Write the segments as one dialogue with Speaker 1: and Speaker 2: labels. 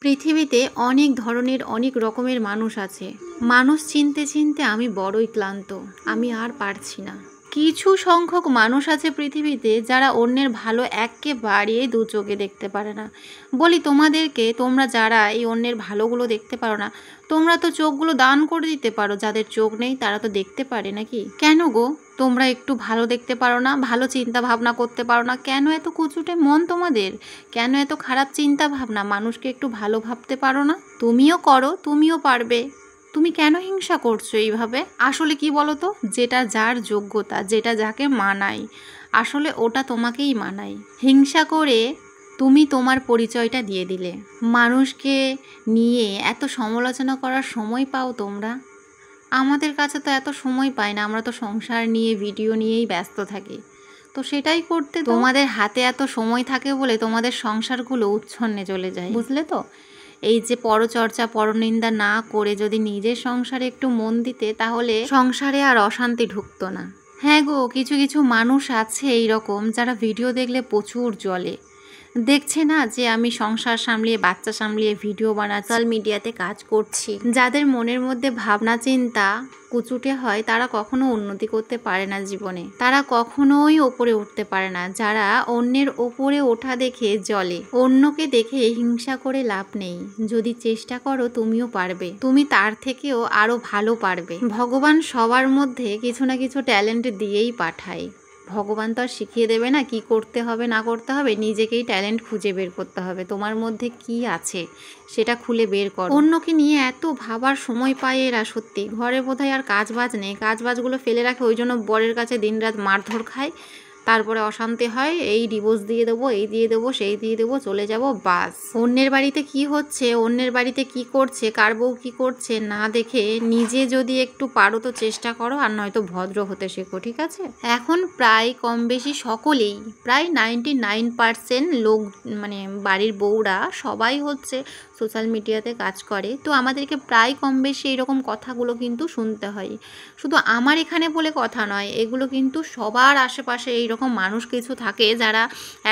Speaker 1: পৃথিবীতে অনেক ধরনের অনেক রকমের মানুষ আছে। মানুষ চিনতে চিনতে আমি বড়ই ক্লান্ত, আমি আর পারছি না। কিছু সংখ্যক মানুষ আছে পৃথিবীতে যারা অন্যের ভালো একেবারেই দু চোখে দেখতে পারে না। বলি তোমাদেরকে, তোমরা যারা এই অন্যের ভালোগুলো দেখতে পারো না, তোমরা তো চোখগুলো দান করে দিতে পারো। যাদের চোখ নেই তারা তো দেখতে পারে নাকি? কেন গো তোমরা একটু ভালো দেখতে পারো না? ভালো চিন্তা ভাবনা করতে পারো না? কেন এত কুচুটে মন তোমাদের? কেন এত খারাপ চিন্তা ভাবনা? মানুষকে একটু ভালো ভাবতে পারো না? তুমিও করো, তুমিও পারবে। তুমি কেন হিংসা করছো এইভাবে? আসলে কি বলো তো, যেটা যার যোগ্যতা, যেটা যাকে মানায়, আসলে ওটা তোমাকেই মানায়। হিংসা করে তুমি তোমার পরিচয়টা দিয়ে দিলে। মানুষকে নিয়ে এত সমালোচনা করার সময় পাও তোমরা? আমাদের কাছে তো এত সময় পাই না, আমরা তো সংসার নিয়ে ভিডিও নিয়েই ব্যস্ত থাকি। তো সেটাই করতে তোমাদের হাতে এত সময় থাকে বলে তোমাদের সংসারগুলো উচ্ছন্নে চলে যায়, বুঝলে তো? এই যে পরচর্চা পরনিন্দা না করে যদি নিজের সংসারে একটু মন দিতে, তাহলে সংসারে আর অশান্তি ঢুকতো না। হ্যাঁ গো, কিছু কিছু মানুষ আছে এইরকম যারা ভিডিও দেখলে প্রচুর জ্বলে। দেখছে না যে আমি সংসার সামলিয়ে বাচ্চা সামলিয়ে ভিডিও বানাচ্ছি, সোশ্যাল মিডিয়াতে কাজ করছি। যাদের মনের মধ্যে ভাবনা চিন্তা কুচুটে হয় তারা কখনো উন্নতি করতে পারে না জীবনে, তারা কখনোই ওপরে উঠতে পারে না। যারা অন্যের ওপরে ওঠা দেখে জ্বলে, অন্যকে দেখে হিংসা করে লাভ নেই। যদি চেষ্টা করো তুমিও পারবে, তুমি তার থেকেও আরো ভালো পারবে। ভগবান সবার মধ্যে কিছু না কিছু ট্যালেন্ট দিয়েই পাঠায়। ভগবান তো আর শিখিয়ে দেবে না কি করতে হবে না করতে হবে, নিজেকেই ট্যালেন্ট খুঁজে বের করতে হবে। তোমার মধ্যে কি আছে সেটা খুলে বের করো। অন্যকে নিয়ে এত ভাবার সময় পায় এরা, সত্যি। ঘরে বোধহয় আর কাজ বাজ নেই, কাজ বাজগুলো ফেলে রাখে, ওই জন্য বরের কাছে দিনরাত মারধর খায়, তারপরে অশান্তি হয়, এই ডিভোর্স দিয়ে দেবো, এই দিয়ে দেবো, সেই দিয়ে দেবো, চলে যাব, বাস। অন্যের বাড়িতে কি হচ্ছে, অন্যের বাড়িতে কি করছে, কার বউ কি করছে না দেখে নিজে যদি একটু পারো তো চেষ্টা করো, আর নয়তো ভদ্র হতে শেখো, ঠিক আছে? এখন প্রায় কম বেশি সকলেই, প্রায় 99% লোক, মানে বাড়ির বউরা সবাই হচ্ছে সোশ্যাল মিডিয়াতে কাজ করে। তো আমাদেরকে প্রায় কম বেশি এরকম কথাগুলো কিন্তু শুনতে হয়। শুধু আমার এখানে বলে কথা নয়, এগুলো কিন্তু সবার আশেপাশে এইরকম মানুষ কিছু থাকে যারা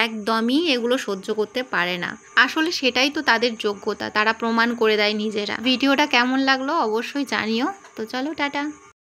Speaker 1: একদমই এগুলো সহ্য করতে পারে না। আসলে সেটাই তো তাদের যোগ্যতা, তারা প্রমাণ করে দেয় নিজেরা। ভিডিওটা কেমন লাগলো অবশ্যই জানিও। তো চলো, টাটা।